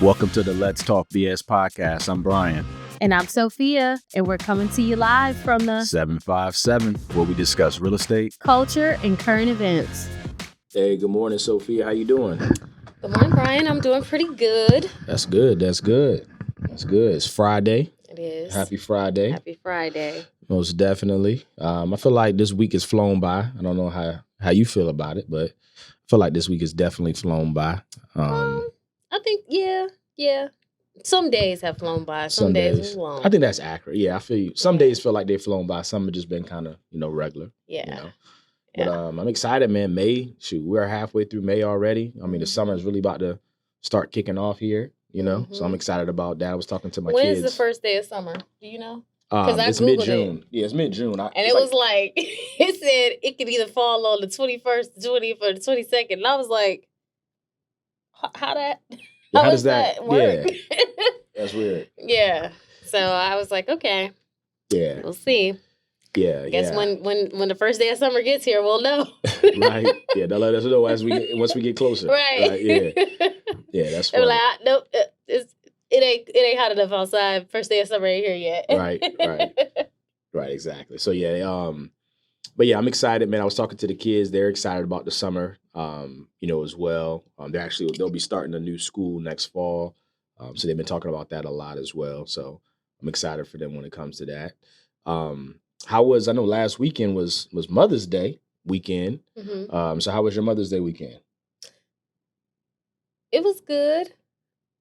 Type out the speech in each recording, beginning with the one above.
Welcome to the Let's Talk BS podcast. I'm Bryan. And I'm Sofia, and we're coming to you live from the 757, where we discuss real estate, culture, and current events. Hey, good morning, Sophia. How you doing? Good morning, Bryan. I'm doing pretty good. That's good. That's good. That's good. It's Friday. It is. Happy Friday. Happy Friday. Most definitely. I feel like this week has flown by. I don't know how you feel about it, but I feel like this week has definitely flown by. I think, yeah. Some days have flown by. Some days have flown. I think that's accurate. Yeah, I feel you. Some days feel like they've flown by. Some have just been kind of, regular. Yeah. You know? But I'm excited, man. May, we're halfway through May already. I mean, the summer is really about to start kicking off here, Mm-hmm. So I'm excited about that. I was talking to my kids. When's the first day of summer? Do you know? Because it's mid-June. Yeah, it's mid-June. And it was like, it said it could either fall on the 21st, the 20th, or the 22nd. And I was like, how does that work? Yeah. That's weird. Yeah. So I was like, okay. Yeah. We'll see. Yeah. I guess when the first day of summer gets here, we'll know. Right. Yeah, they'll let us know once we get closer. Right. Yeah. Yeah, that's funny. They're like, nope, it ain't hot enough outside. First day of summer ain't here yet. Right, exactly. So yeah, but yeah, I'm excited, man. I was talking to the kids. They're excited about the summer, as well. They'll be starting a new school next fall. So they've been talking about that a lot as well. So I'm excited for them when it comes to that. I know last weekend was Mother's Day weekend. Mm-hmm. So how was your Mother's Day weekend? It was good.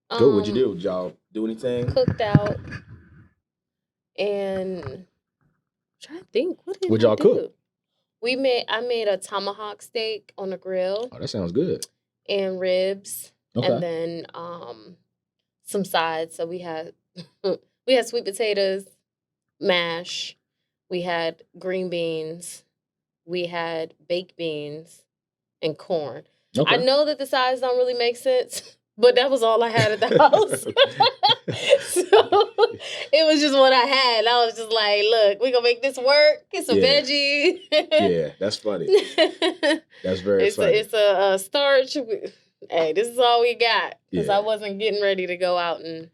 Good. What'd you do? Did y'all do anything? Cooked out. And I'm trying to think. What'd y'all cook? I made a tomahawk steak on the grill. Oh, that sounds good. And ribs. Okay. And then some sides. So we had sweet potatoes, mash. We had green beans. We had baked beans and corn. Okay. I know that the sides don't really make sense, but that was all I had at the house. So it was just what I had. I was just like, look, we're going to make this work. Get some veggie. Yeah, that's funny. That's very funny. It's a starch. Hey, this is all we got. Because I wasn't getting ready to go out and,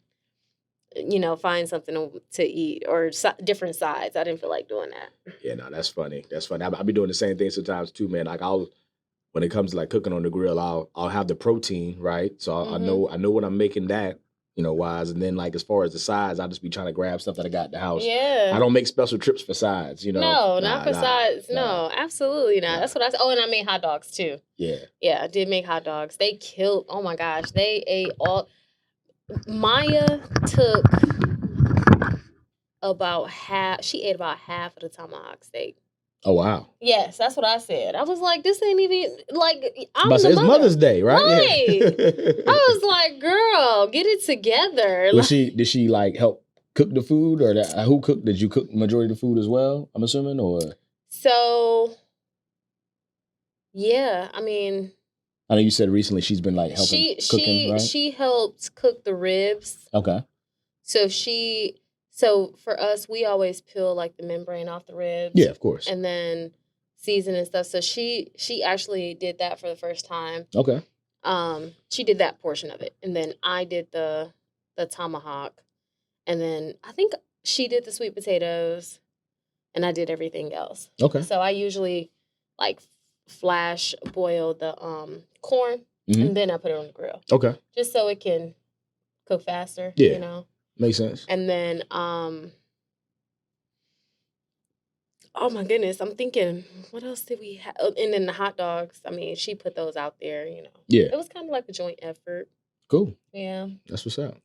find something to eat or different sides. I didn't feel like doing that. Yeah, no, that's funny. That's funny. I'll be doing the same thing sometimes too, man. Like when it comes to like cooking on the grill, I'll have the protein, right? So Mm-hmm. I know when I'm making that, wise. And then like as far as the sides, I'll just be trying to grab stuff that I got at the house. Yeah. I don't make special trips for sides, No, not for sides. No, absolutely not. That's what I said. Oh, and I made hot dogs too. Yeah. Yeah, I did make hot dogs. They killed. Oh my gosh. They ate all. Maya took about half. She ate about half of the tomahawk steak. Oh, wow. Yes, that's what I said. I was like, this ain't even, like, It's Mother's Day, right? Right. Yeah. I was like, girl, get it together. Did she like help cook the food or who cooked? Did you cook majority of the food as well, I'm assuming, or? So, yeah, I mean. I know you said recently she's been like helping cooking, right? She helped cook the ribs. Okay. So for us, we always peel like the membrane off the ribs. Yeah, of course. And then season and stuff. So she actually did that for the first time. Okay. She did that portion of it. And then I did the tomahawk. And then I think she did the sweet potatoes. And I did everything else. Okay. So I usually like flash boil the corn. Mm-hmm. And then I put it on the grill. Okay. Just so it can cook faster. Yeah. Makes sense. And then, oh my goodness, I'm thinking, what else did we have? And then the hot dogs, I mean, she put those out there, Yeah. It was kind of like a joint effort. Cool. Yeah. That's what's up.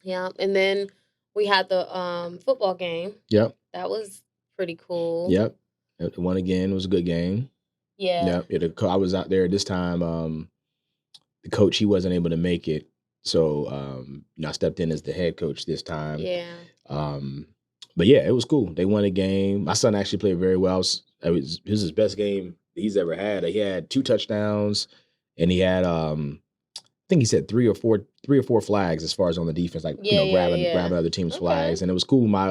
Yeah. And then we had the football game. Yep. That was pretty cool. Yep. It won again. It was a good game. Yeah. Yep. I was out there this time. The coach, he wasn't able to make it. So, I stepped in as the head coach this time. Yeah. But yeah, it was cool. They won a game. My son actually played very well. It was his best game he's ever had. He had 2 touchdowns, and he had I think he said three or four flags as far as on the defense, like grabbing other teams' flags. And it was cool. My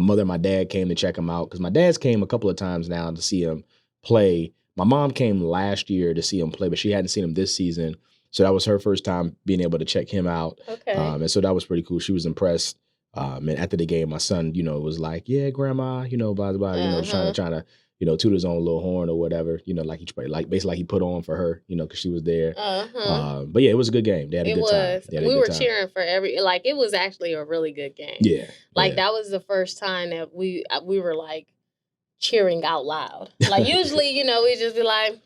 mother and my dad came to check him out because my dad's came a couple of times now to see him play. My mom came last year to see him play, but she hadn't seen him this season. So that was her first time being able to check him out. Okay. And so that was pretty cool. She was impressed. And after the game, my son, was like, yeah, grandma, blah, blah, blah, trying to, toot his own little horn or whatever, like basically like he put on for her, because she was there. But yeah, it was a good game. They had a good time. We were cheering for it was actually a really good game. Yeah. That was the first time that we were like cheering out loud. Like usually, we just be like,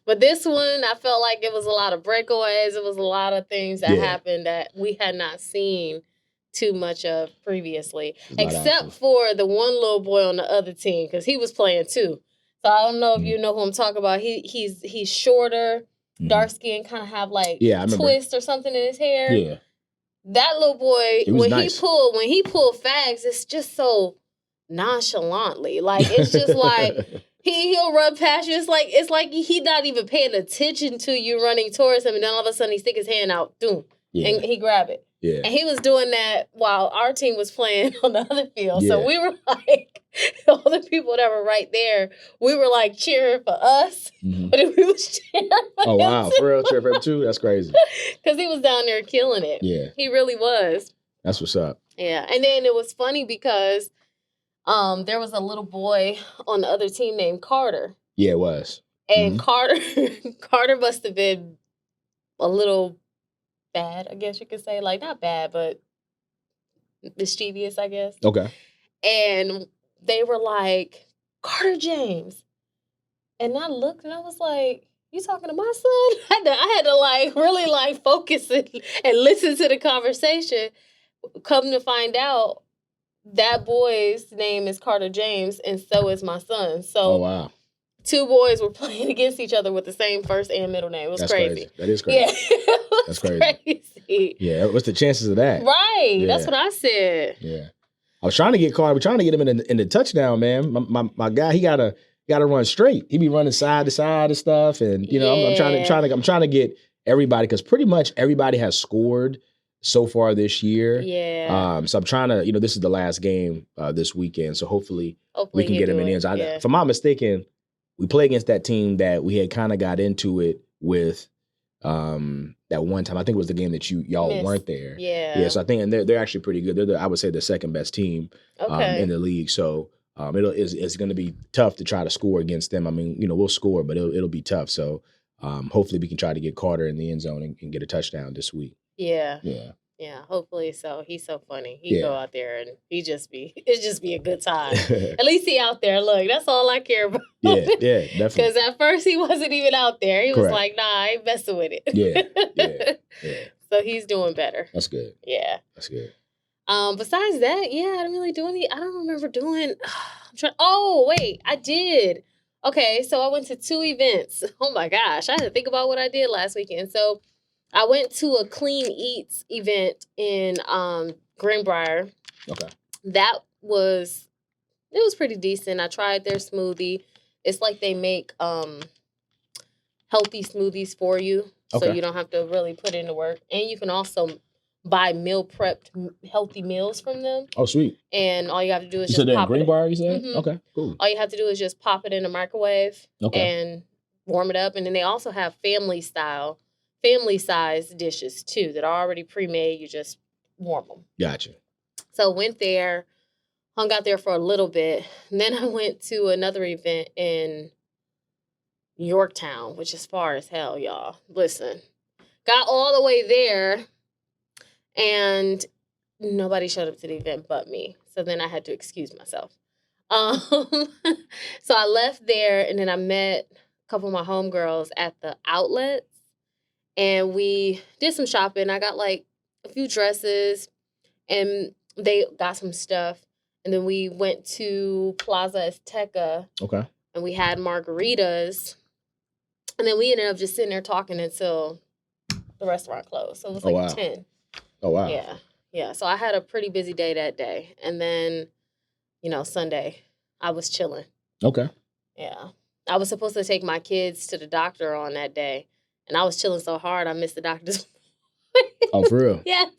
but this one, I felt like it was a lot of breakaways. It was a lot of things that happened that we had not seen too much of previously, except for the one little boy on the other team, because he was playing too. So I don't know if you know who I'm talking about. He's shorter, dark skin, kind of have like twist or something in his hair. Yeah. That little boy, when nice. he pulled fags, it's just so nonchalantly. Like it's just like he'll run past you. It's like he not even paying attention to you running towards him, and then all of a sudden he stick his hand out, and he grab it. Yeah. And he was doing that while our team was playing on the other field. Yeah. So we were like, all the people that were right there, we were like cheering for us, but we was cheering for him. Oh, wow. For real, cheering for him too? That's crazy. Because he was down there killing it. Yeah. He really was. That's what's up. Yeah. And then it was funny because there was a little boy on the other team named Carter. Yeah, it was. And Carter must have been a little bad, I guess you could say. Like, not bad, but mischievous, I guess. Okay. And they were like, Carter James. And I looked and I was like, you talking to my son? I had to like really like focus and listen to the conversation. Come to find out, that boy's name is Carter James, and so is my son. So, oh, wow. Two boys were playing against each other with the same first and middle name. It was crazy. That is crazy. Yeah. That's crazy. Yeah, what's the chances of that? Right. Yeah. That's what I said. Yeah. I was trying to get Carter. We're trying to get him in the touchdown, man. My guy, he gotta run straight. He be running side to side and stuff. And I'm trying to get everybody, because pretty much everybody has scored so far this year. Yeah. So I'm trying to, this is the last game this weekend. So hopefully we can get him in the end. If I'm not mistaken, we play against that team that we had kind of got into it with that one time. I think it was the game that y'all weren't there. Yeah. Yeah. So I think, and they're actually pretty good. I would say the second best team in the league. So it's going to be tough to try to score against them. I mean, we'll score, but it'll be tough. So hopefully we can try to get Carter in the end zone and get a touchdown this week. Yeah. Yeah. Yeah, hopefully so. He's so funny. He go out there and it just be a good time. At least he out there. Look, that's all I care about. Yeah, definitely. Because at first he wasn't even out there. He was like, nah, I ain't messing with it. Yeah. So he's doing better. That's good. Yeah. That's good. Besides that, I didn't really do any. I don't remember doing. Oh, wait, I did. Okay, so I went to 2 events. Oh my gosh, I had to think about what I did last weekend. So I went to a Clean Eats event in Greenbrier. Okay. It was pretty decent. I tried their smoothie. It's like they make healthy smoothies for you, so you don't have to really put in the work. And you can also buy meal prepped healthy meals from them. Oh, sweet. And all you have to do is just pop it in Greenbrier, you said? Mm-hmm. Okay, cool. All you have to do is just pop it in the microwave and warm it up. And then they also have family-sized dishes, too, that are already pre-made. You just warm them. Gotcha. So went there, hung out there for a little bit. And then I went to another event in Yorktown, which is far as hell, y'all. Listen, got all the way there, and nobody showed up to the event but me. So then I had to excuse myself. So I left there, and then I met a couple of my homegirls at the outlets. And we did some shopping. I got like a few dresses, and they got some stuff. And then we went to Plaza Azteca. Okay. And we had margaritas. And then we ended up just sitting there talking until the restaurant closed. So it was like 10. Oh, wow. Yeah. Yeah. So I had a pretty busy day that day. And then, Sunday, I was chilling. Okay. Yeah. I was supposed to take my kids to the doctor on that day. And I was chilling so hard, I missed the doctor's appointment. Oh, for real? Yes.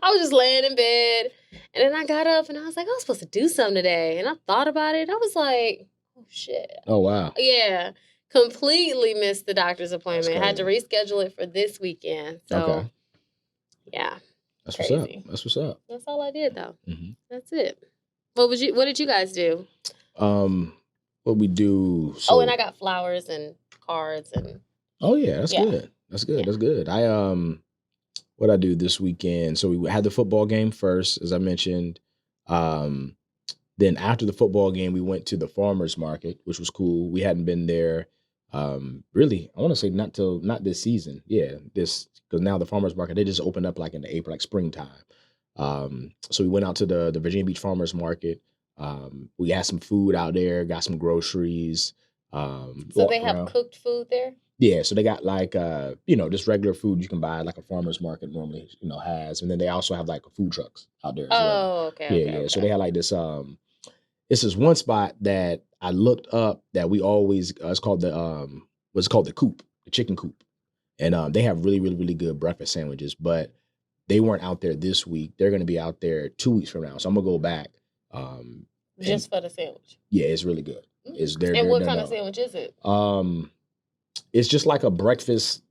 I was just laying in bed. And then I got up and I was like, I was supposed to do something today. And I thought about it. I was like, oh, shit. Oh, wow. Yeah. completely missed the doctor's appointment. Had to reschedule it for this weekend. So, yeah. That's crazy. what's up. That's what's up. That's all I did, though. Mm-hmm. That's it. What did you guys do? What we do. So, and I got flowers and cards and. Oh yeah, that's good. That's good. Yeah. That's good. What I do this weekend. So we had the football game first, as I mentioned. Then after the football game, we went to the farmers market, which was cool. We hadn't been there. Really, I want to say not this season. Yeah, because now the farmers market, they just opened up like in the April, like springtime. So we went out to the Virginia Beach farmers market. We had some food out there, got some groceries. So they have cooked food there? Yeah, so they got like just regular food you can buy like a farmer's market normally, has. And then they also have like food trucks out there as well. Oh, okay. Yeah. So they had like this this is one spot that I looked up that we always it's called the Coop, the chicken coop. And they have really, really, really good breakfast sandwiches, but they weren't out there this week. They're gonna be out there 2 weeks from now. So I'm gonna go back. Just for the sandwich. Yeah, it's really good. And what kind of sandwich is it? It's just like a breakfast,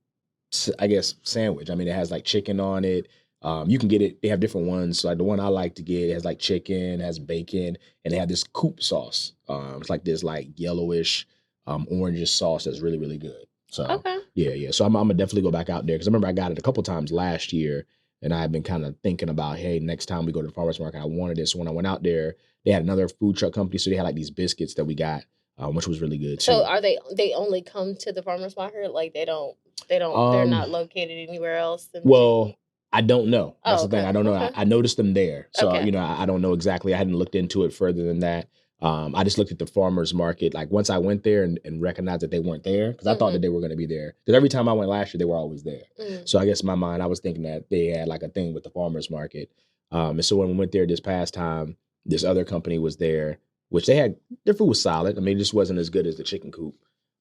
I guess, sandwich. I mean, it has like chicken on it. You can get it. They have different ones. So like the one I like to get, it has like chicken, has bacon, and they have this Coop sauce. It's like this like yellowish, orangish sauce that's really, really good. So yeah. So I'm gonna definitely go back out there because I remember I got it a couple times last year, and I've been kind of thinking about, hey, next time we go to the farmers market, I wanted this. So when I went out there, they had another food truck company, so they had like these biscuits that we got. Which was really good too. So are they only come to the farmers market? Like they're not located anywhere else? Well, I don't know. That's the thing. I don't know. I noticed them there. So, I don't know exactly. I hadn't looked into it further than that. I just looked at the farmers market. Like once I went there and recognized that they weren't there, because I thought that they were going to be there. Because every time I went last year, they were always there. So I guess in my mind, I was thinking that they had like a thing with the farmers market. And so when we went there this past time, this other company was there, which they had, their food was solid. I mean, it just wasn't as good as the chicken coop.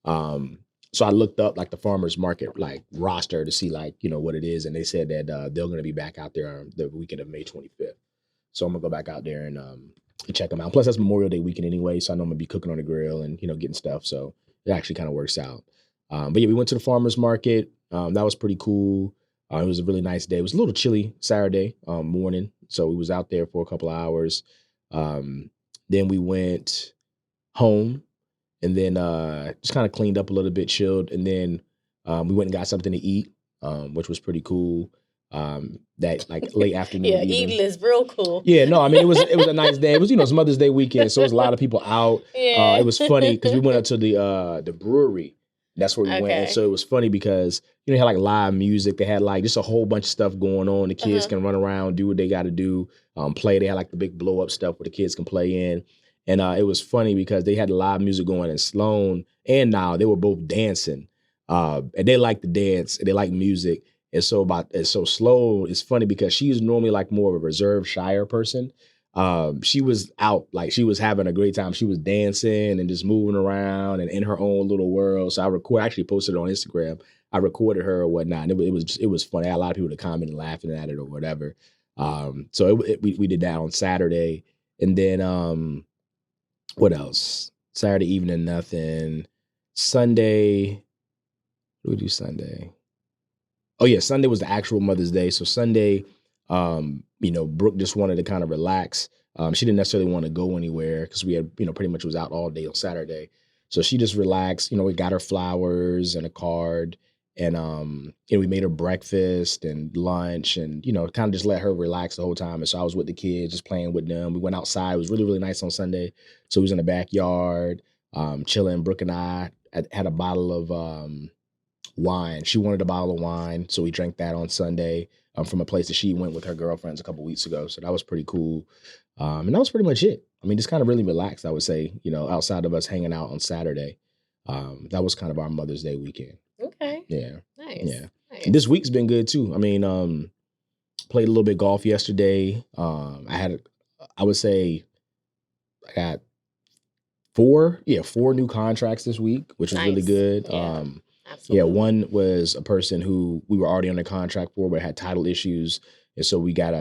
So I looked up like the farmers market, like roster to see like, what it is. And they said that they're going to be back out there on the weekend of May 25th. So I'm gonna go back out there and check them out. Plus that's Memorial Day weekend anyway. So I know I'm gonna be cooking on the grill and, getting stuff. So it actually kind of works out. But yeah, we went to the farmers market. That was pretty cool. It was a really nice day. It was a little chilly Saturday morning. So we was out there for a couple of hours. Then we went home and then just kind of cleaned up a little bit, chilled. And then we went and got something to eat, which was pretty cool. That like late afternoon. Yeah, eating is real cool. Yeah, no, I mean, it was a nice day. It was, it's Mother's Day weekend. So it was a lot of people out. Yeah. It was funny because we went up to the brewery. That's where we went. And so it was funny because, they had like live music. They had like just a whole bunch of stuff going on. The kids can run around, do what they got to do, play. They had like the big blow up stuff where the kids can play in. And it was funny because they had live music going and Sloan and Niall, they were both dancing. And they like to dance and they like music. And so Sloan is funny because she's normally like more of a reserved, shyer person. She was out, like she was having a great time. She was dancing and just moving around and in her own little world. So I actually posted it on Instagram. I recorded her or whatnot. And it was funny. I had a lot of people to comment and laughing at it or whatever. So we did that on Saturday. And then what else? Saturday evening, nothing. Sunday, what do we do Sunday? Oh yeah, Sunday was the actual Mother's Day. So Sunday, Brooke just wanted to kind of relax. She didn't necessarily want to go anywhere because we had, pretty much was out all day on Saturday. So she just relaxed. We got her flowers and a card, and we made her breakfast and lunch, and kind of just let her relax the whole time. And so I was with the kids, just playing with them. We went outside. It was really, really nice on Sunday. So we was in the backyard, chilling. Brooke and I had a bottle of wine. She wanted a bottle of wine, so we drank that on Sunday from a place that she went with her girlfriends a couple weeks ago. So that was pretty cool. And that was pretty much it. I mean, just kind of really relaxed, I would say, outside of us hanging out on Saturday. That was kind of our Mother's Day weekend. Okay. Yeah. Nice. Yeah. Nice. And this week's been good too. I mean, played a little bit golf yesterday. I would say I got four new contracts this week, which was really good. Yeah. Absolutely. Yeah, one was a person who we were already under contract for, but had title issues. And so we got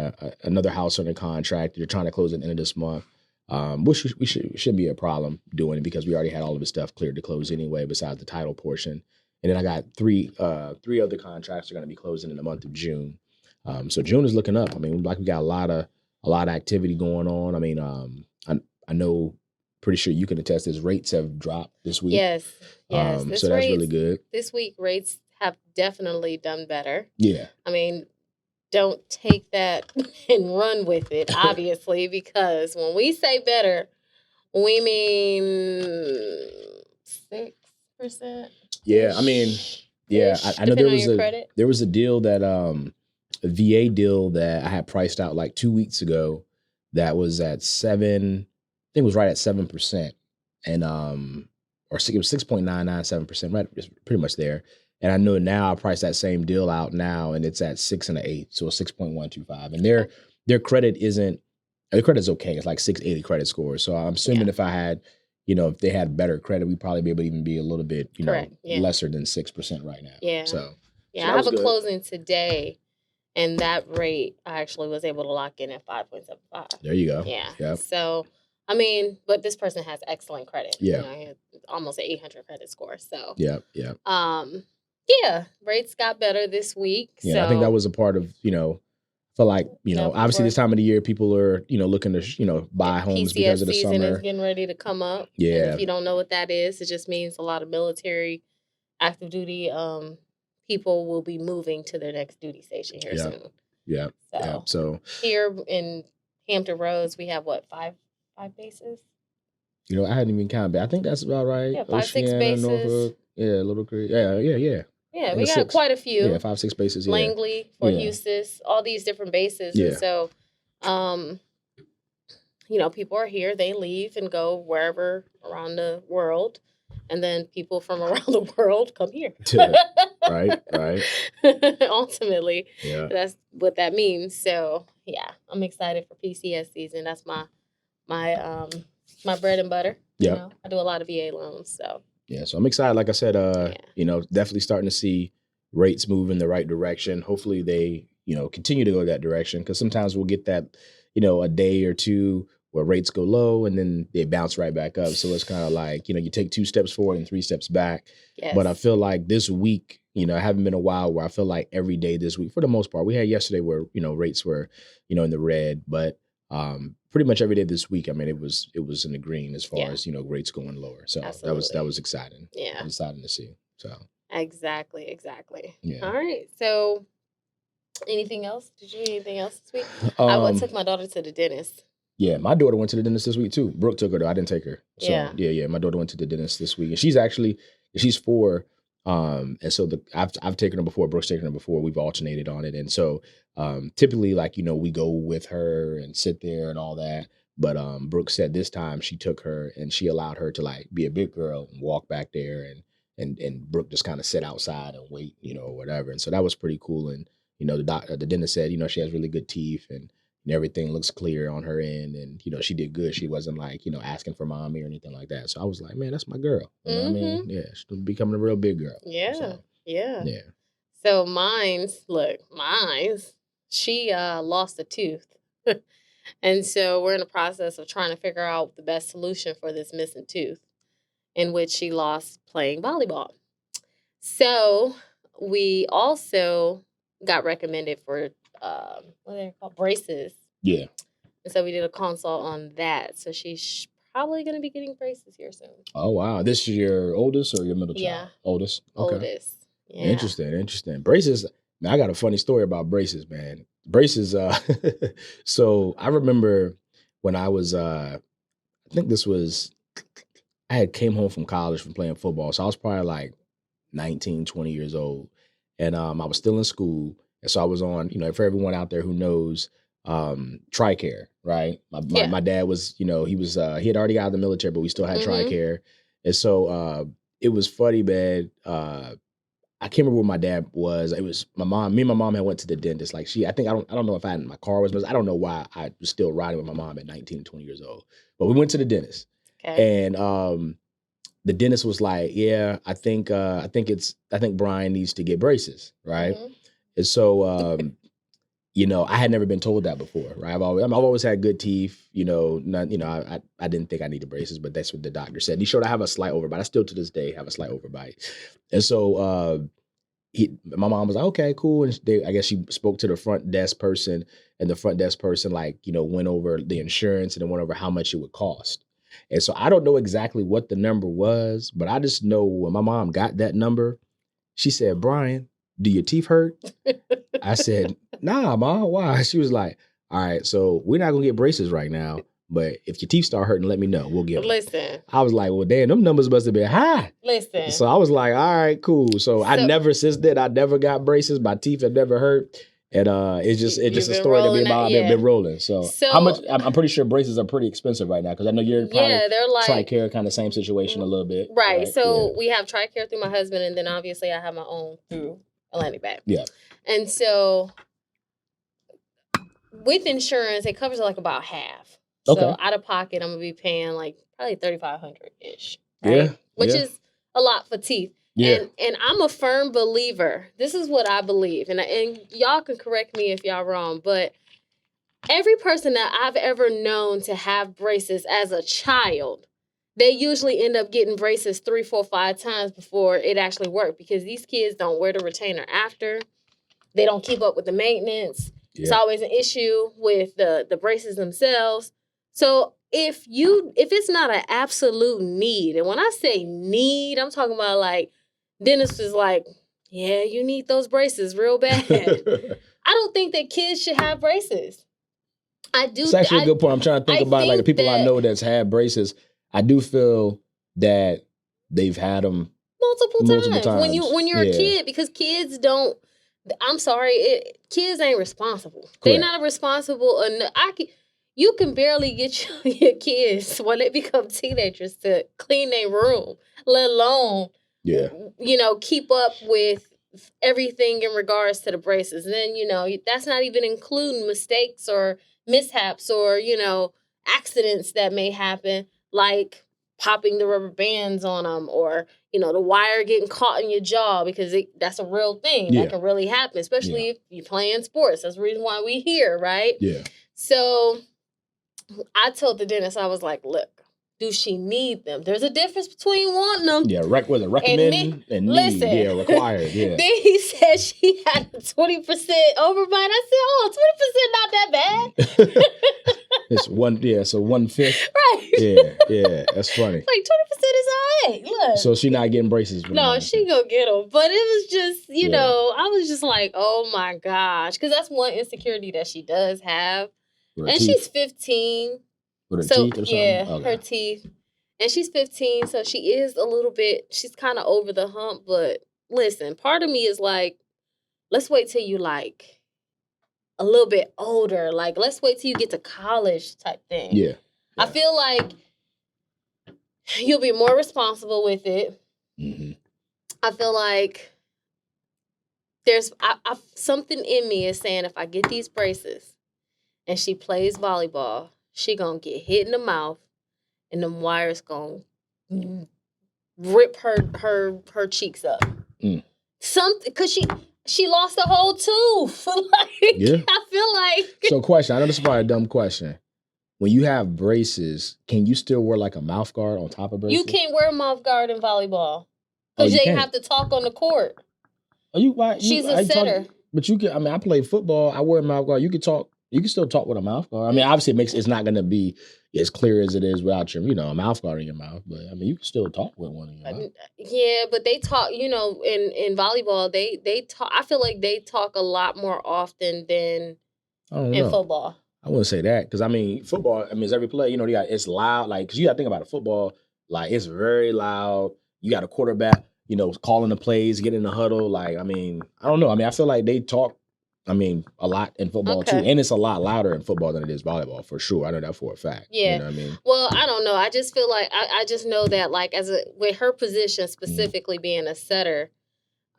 another house under contract. They're trying to close at the end of this month. which shouldn't be a problem doing it because we already had all of his stuff cleared to close anyway, besides the title portion. And then I got three other contracts are going to be closing in the month of June. So June is looking up. I mean, like we got a lot of activity going on. I mean, I know, pretty sure you can attest this, rates have dropped this week. Yes. So that's really good. This week, rates have definitely done better. Yeah. I mean, don't take that and run with it, obviously, because when we say better, we mean 6%. Yeah, I mean, yeah, I know there was a deal that a VA deal that I had priced out like 2 weeks ago that was at 7, I think it was right at 7%, and or it was 6.997%, right, pretty much there. And I know now I priced that same deal out now, and it's at 6 1/8, so 6.125. And their credit isn't, their credit's okay. It's like 680 credit score. So I'm assuming if I had, if they had better credit, we'd probably be able to even be a little bit, lesser than 6% right now. Yeah. So I have a closing today, and that rate I actually was able to lock in at 5.75. There you go. Yeah. Yep. So, I mean, but this person has excellent credit. Yeah. He had almost an 800 credit score. So. Yeah. Yeah, rates got better this week. Yeah, so. I think that was a part of, feel like, obviously this time of the year, people are, looking to, buy homes because of the summer. PCS season is getting ready to come up. Yeah. And if you don't know what that is, it just means a lot of military, active duty people will be moving to their next duty station here soon. Yeah. So here in Hampton Roads, we have what, five bases? I hadn't even counted, but I think that's about right. Yeah, 5, 6 bases. Norfolk, Little Creek. Yeah. Yeah, we got quite a few. Yeah, 5, 6 bases. Yeah. Langley, Fort Eustis, all these different bases. Yeah. And so, people are here. They leave and go wherever around the world, and then people from around the world come here. Right. Ultimately, that's what that means. So, yeah, I'm excited for PCS season. That's my bread and butter. Yeah, I do a lot of VA loans, so. Yeah, so I'm excited. Like I said, definitely starting to see rates move in the right direction. Hopefully they, continue to go that direction, because sometimes we'll get that, a day or two where rates go low and then they bounce right back up. So it's kind of like, you take 2 steps forward and 3 steps back. Yes. But I feel like this week, it haven't been a while where I feel like every day this week, for the most part, we had yesterday where, rates were, in the red, but pretty much every day this week, I mean, it was in the green as far as, rates going lower. So that was exciting. Yeah. Exciting to see. So Exactly. Yeah. All right. So anything else? Did you do anything else this week? I took my daughter to the dentist. Yeah, my daughter went to the dentist this week too. Brooke took her though. I didn't take her. So yeah. My daughter went to the dentist this week. And she's 4. And so I've taken her before, Brooke's taken her before. We've alternated on it. And so typically, like, we go with her and sit there and all that. But Brooke said this time she took her and she allowed her to like be a big girl and walk back there, and Brooke just kind of sit outside and wait, or whatever. And so that was pretty cool. And the dentist said, she has really good teeth and everything looks clear on her end, and she did good. She wasn't like asking for mommy or anything like that. So I was like, man, that's my girl. You know what I mean? Yeah, she's becoming a real big girl. Yeah, so, yeah. So mine's, she lost a tooth, and so we're in the process of trying to figure out the best solution for this missing tooth, in which she lost playing volleyball. So we also got recommended for what are they called, braces. Yeah. And so we did a consult on that. So she's probably going to be getting braces here soon. Oh, wow. This is your oldest or your middle child? Yeah. Oldest? Okay. Oldest. Yeah. Interesting. Braces, man, I got a funny story about braces, man. Braces, so I remember when I was, I think this was, I had came home from college from playing football. So I was probably like 19, 20 years old. And I was still in school. And so I was on, for everyone out there who knows, TRICARE, right? My dad was, he had already got out of the military, but we still had TRICARE. And so it was funny, man. I can't remember where my dad was. It was my mom. Me and my mom had went to the dentist. Like I don't know if my car was, but I don't know why I was still riding with my mom at 19, 20 years old. But we went to the dentist. Okay. And the dentist was like, yeah, I think Bryan needs to get braces, right? Mm-hmm. And so I had never been told that before, right? I've always had good teeth, I didn't think I needed braces, but that's what the doctor said. He showed I have a slight overbite. I still to this day have a slight overbite. And so my mom was like, okay, cool. And I guess she spoke to the front desk person, and the front desk person went over the insurance and then went over how much it would cost. And so I don't know exactly what the number was, but I just know when my mom got that number, she said, Bryan, do your teeth hurt? I said, nah, Ma, why? She was like, all right, so we're not going to get braces right now, but if your teeth start hurting, let me know. We'll get them. Listen. I was like, well, damn, them numbers must have been high. Listen. So I was like, all right, cool. So I never got braces. My teeth have never hurt. And it's just a story to me about I've been rolling. So how much? I'm pretty sure braces are pretty expensive right now because I know you're probably they're like TRICARE kind of same situation a little bit. Right. So we have TRICARE through my husband, and then obviously I have my own through Atlantic Bank. Yeah. And so with insurance, it covers like about half. Okay. So out of pocket, I'm gonna be paying like probably $3,500-ish. Right? Yeah. Which is a lot for teeth. Yeah. And I'm a firm believer. This is what I believe. And y'all can correct me if y'all wrong, but every person that I've ever known to have braces as a child, they usually end up getting braces 3, 4, 5 times before it actually worked because these kids don't wear the retainer after. They don't keep up with the maintenance. Yeah. It's always an issue with the braces themselves. So if it's not an absolute need, and when I say need, I'm talking about like dentist is like, yeah, you need those braces real bad. I don't think that kids should have braces. I do. It's actually a good point. I'm trying to think about like the people I know that's had braces. I do feel that they've had them multiple times. When you're a kid, because kids don't. I'm sorry, kids ain't responsible. Correct. They're not responsible enough. You can barely get your kids when they become teenagers to clean their room, let alone. Yeah. Keep up with everything in regards to the braces. And then, that's not even including mistakes or mishaps or, accidents that may happen, like popping the rubber bands on them or, the wire getting caught in your jaw because that's a real thing. Yeah. That can really happen, especially if you're playing sports. That's the reason why we here, right? Yeah. So I told the dentist, I was like, look, do she need them? There's a difference between wanting them. Yeah, recommend and need. Listen, yeah, required. Yeah. Then he said she had a 20% overbite. I said, 20% not that bad. It's 1/5. Right. Yeah, that's funny. Like 20% is all right. Look. So she not getting braces. No, she gonna get them. But it was just, I was just like, oh my gosh. Because that's one insecurity that she does have. And she's 15. With her teeth or something? Yeah, her teeth. And she's 15, so she is a little bit, she's kind of over the hump. But listen, part of me is like, let's wait till you like a little bit older. Like, let's wait till you get to college type thing. Yeah. I feel like you'll be more responsible with it. Mm-hmm. I feel like there's something in me is saying if I get these braces and she plays volleyball, she gonna get hit in the mouth, and them wires gonna rip her cheeks up. Something, cause she lost a whole tooth. I feel like. So, question. I know this is probably a dumb question. When you have braces, can you still wear like a mouth guard on top of braces? You can't wear a mouth guard in volleyball because they have to talk on the court. She's a setter. But you can. I mean, I play football. I wear a mouth guard. You can talk. You can still talk with a mouth guard. I mean, obviously, it's not going to be as clear as it is without your, a mouth guard in your mouth. But I mean, you can still talk with one in your mouth. Yeah, but they talk. In volleyball, they talk. I feel like they talk a lot more often than in football. I wouldn't say that because I mean, football. I mean, it's every play. It's loud. Like, because you got to think about it. Football, like, it's very loud. You got a quarterback, calling the plays, getting in the huddle. Like, I mean, I don't know. I mean, I feel like they talk. I mean, a lot in football too, and it's a lot louder in football than it is volleyball for sure. I know that for a fact. Yeah, you know what I mean. Well, I don't know. I just feel like I just know that like with her position specifically being a setter.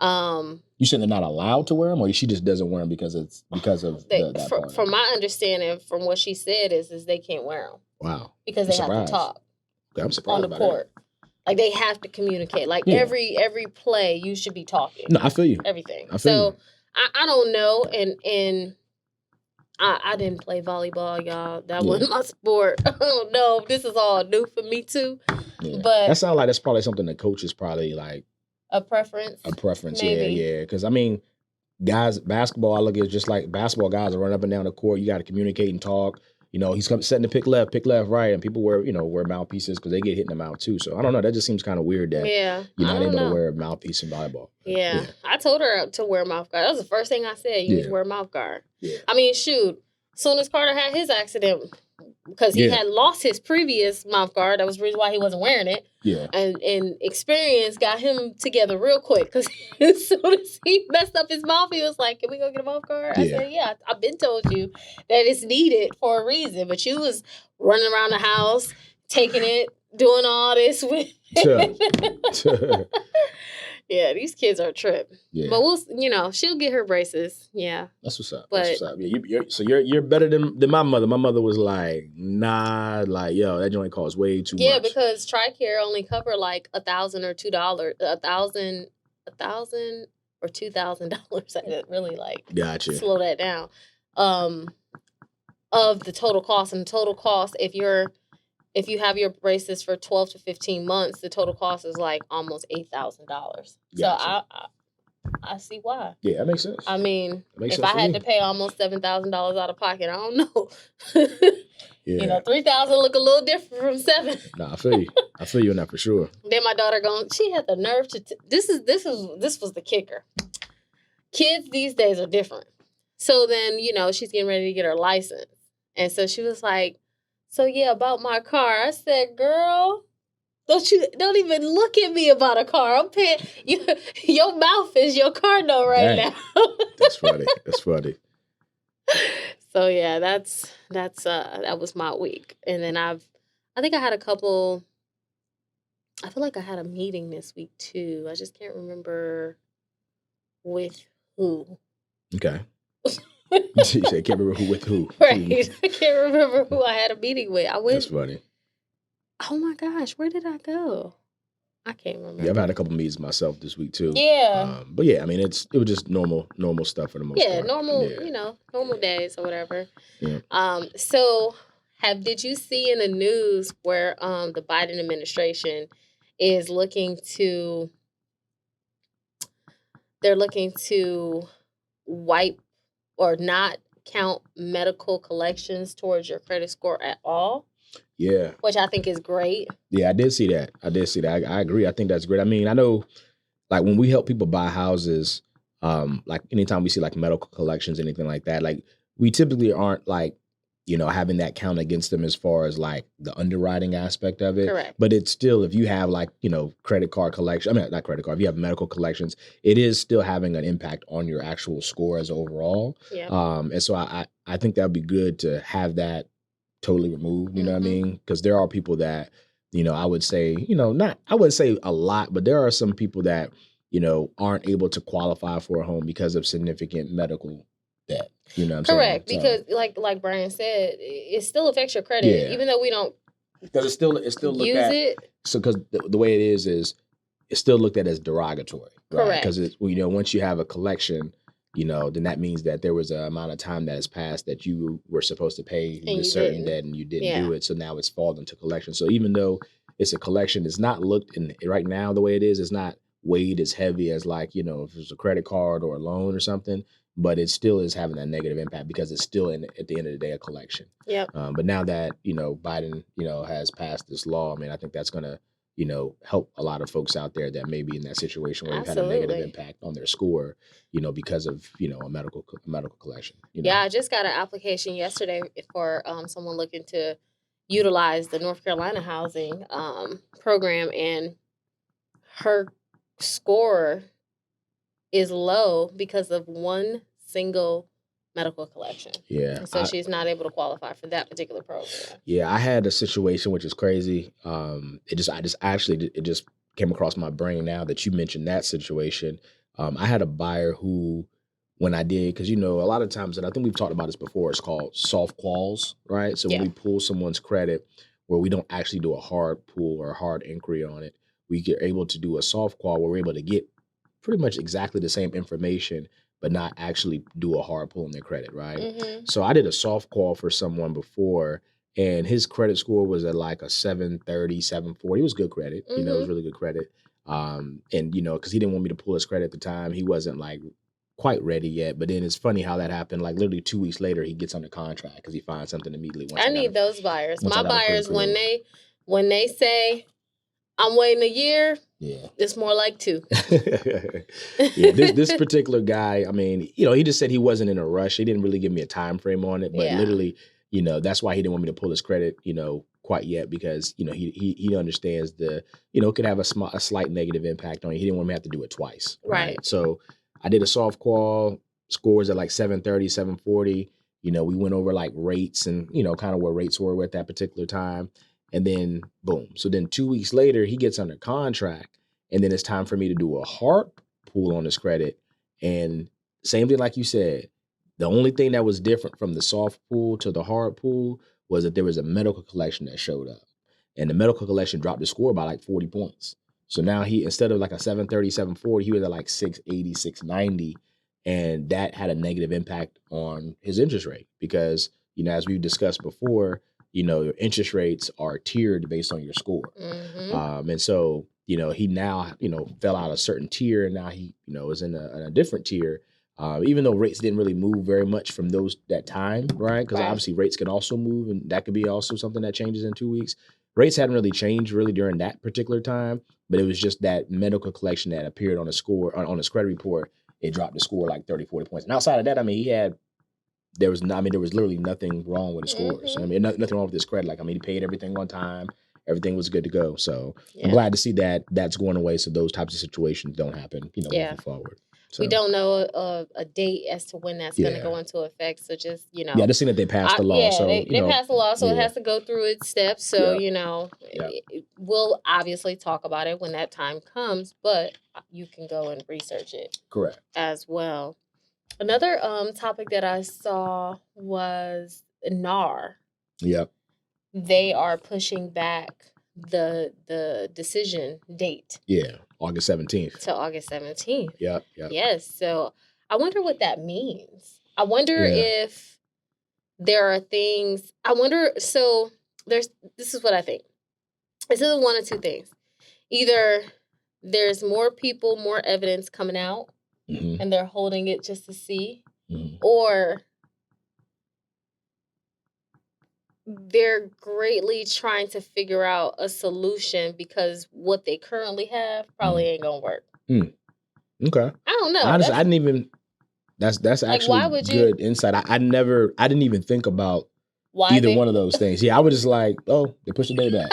You said they're not allowed to wear them, or she just doesn't wear them because of that part? From my understanding, from what she said, is they can't wear them. Wow. Because they have to talk. Okay, I'm surprised on the court. That. Like they have to communicate. Like every play, you should be talking. No, I feel you. Everything. I feel you. I don't know, and I didn't play volleyball, y'all. That Yeah. wasn't my sport. Oh no, this is all new for me too. Yeah. But that sounds like that's probably something the coaches probably like a preference. Maybe. Yeah. Because I mean, guys, basketball, I look at it just like basketball guys are running up and down the court. You got to communicate and talk. You know, he's setting the pick left, right, and people wear mouthpieces because they get hitting them out too. So I don't know. That just seems kind of weird that you're not able to wear a mouthpiece in volleyball. Yeah. I told her to wear a mouth guard. That was the first thing I said. You need to wear a mouth guard. Yeah. I mean, shoot. As soon as Carter had his accident, because he had lost his previous mouth guard, that was the reason why he wasn't wearing it. Yeah. And experience got him together real quick because as soon as he messed up his mouth, he was like, "Can we go get a mouth guard?" I said, "Yeah, I've been told you that it's needed for a reason, but you was running around the house, taking it, doing all this with." Yeah, these kids are a trip. Yeah. But we'll, she'll get her braces. Yeah. That's what's up. That's what's up. Yeah, you're better than my mother. My mother was like, nah, like, yo, that joint costs way too much. Yeah, because TRICARE only cover like $1,000 or $200, $1,000 or $2,000. I didn't really gotcha. Slow that down. Of the total cost, and the total cost if you have your braces for 12 to 15 months, the total cost is like almost $8,000. Gotcha. So I see why. Yeah, that makes sense. I mean, if I had to pay almost $7,000 out of pocket, I don't know. Yeah. $3,000 look a little different from $7,000. Nah, I feel you on that for sure. Then my daughter she had the nerve to. This was the kicker. Kids these days are different. So then she's getting ready to get her license, and so she was like, "So yeah, about my car." I said, "Girl, don't even look at me about a car. I'm paying your mouth is your car note right now." That's funny. That's funny. So yeah, that was my week. And then I think I had a couple. I feel like I had a meeting this week too. I just can't remember with who. Okay. You said can't remember who with who. Right. I can't remember who I had a meeting with. That's funny. Oh my gosh, where did I go? I can't remember. Yeah, I've had a couple meetings myself this week too. Yeah. But yeah, I mean it was just normal stuff for the most part. Yeah, normal days or whatever. Yeah. So did you see in the news where the Biden administration is looking to wipe or not count medical collections towards your credit score at all? Yeah. Which I think is great. Yeah, I did see that. I agree. I think that's great. I mean, I know like when we help people buy houses, like anytime we see like medical collections, anything like that, like we typically aren't like, having that count against them as far as like the underwriting aspect of it. Correct. But it's still, if you have like, credit card collection, I mean, not credit card, if you have medical collections, it is still having an impact on your actual score as overall. Yeah. And so I think that would be good to have that totally removed, you know what I mean? Because there are people that, I would say, I wouldn't say a lot, but there are some people that, aren't able to qualify for a home because of significant medical debt. You know what I'm Correct. saying? Because like Bryan said, it still affects your credit, even though we don't because it's still looked use at, it. So because the way it is it's still looked at as derogatory. Right? Correct. Because once you have a collection, then that means that there was an amount of time that has passed that you were supposed to pay this certain debt and you didn't do it. So now it's fallen into collection. So even though it's a collection, it's not looked in right now the way it is. It's not weighed as heavy as like, if it's a credit card or a loan or something, but it still is having that negative impact because it's still at the end of the day, a collection. Yep. But now that, Biden, has passed this law, I mean, I think that's going to, help a lot of folks out there that may be in that situation where they've had a negative impact on their score, because of, a medical collection. Yeah, I just got an application yesterday for someone looking to utilize the North Carolina housing program, and her score is low because of one single medical collection. Yeah. So she's not able to qualify for that particular program. Yeah, I had a situation which is crazy. It just came across my brain now that you mentioned that situation. I had a buyer who, when I did, because a lot of times, and I think we've talked about this before, it's called soft quals, right? So when we pull someone's credit where we don't actually do a hard pull or a hard inquiry on it, we get able to do a soft qual where we're able to get pretty much exactly the same information, but not actually do a hard pull on their credit, right? Mm-hmm. So I did a soft call for someone before, and his credit score was at like a 730, 740. It was good credit. You know, it was really good credit. And, you know, because he didn't want me to pull his credit at the time. He wasn't like quite ready yet. But then it's funny how that happened. Like literally 2 weeks later, he gets under contract because he finds something immediately. Once I need those buyers. My buyers, when they say, I'm waiting a year, it's more like 2. Yeah, this particular guy, I mean, you know, he just said he wasn't in a rush. He didn't really give me a time frame on it, but literally, you know, that's why he didn't want me to pull his credit, you know, quite yet, because, you know, he understands the, you know, it could have a slight negative impact on you. He didn't want me to have to do it twice. Right. So I did a soft call, scores at like 730, 740. You know, we went over like rates and, you know, kind of where rates were at that particular time. And then boom. So then 2 weeks later, he gets under contract. And then it's time for me to do a hard pull on his credit. And same thing like you said, the only thing that was different from the soft pull to the hard pull was that there was a medical collection that showed up. And the medical collection dropped the score by like 40 points. So now he, instead of like a 730, 740, he was at like 680, 690. And that had a negative impact on his interest rate because, you know, as we've discussed before, you know, your interest rates are tiered based on your score. And so, you know, he now, you know, fell out a certain tier and now he, you know, is in a different tier. Even though rates didn't really move very much from that time, right? Because obviously rates can also move, and that could be also something that changes in 2 weeks. Rates hadn't really changed really during that particular time, but it was just that medical collection that appeared on the score, on his credit report. It dropped the score like 30, 40 points. And outside of that, I mean, there was literally nothing wrong with the scores. I mean, nothing wrong with his credit. Like, I mean, he paid everything on time. Everything was good to go. So I'm glad to see that that's going away so those types of situations don't happen, you know, moving forward. So, we don't know a date as to when that's going to go into effect. So just, you know. Yeah, just seeing that they passed the law. So they passed the law, so it has to go through its steps. So, you know, we'll obviously talk about it when that time comes, but you can go and research it. Correct. As well. Another topic that I saw was NAR. Yep. They are pushing back the decision date. Yeah, August 17th. To August 17th. Yep. Yes. So I wonder what that means. I wonder if there are things. So this is what I think. This is one of two things. Either there's more evidence coming out, and they're holding it just to see, or they're greatly trying to figure out a solution because what they currently have probably ain't gonna work. Okay. I don't know. Honestly, I didn't even. That's actually why would good insight. I didn't even think about either one of those things. Yeah, I was just like, oh, they pushed the day back.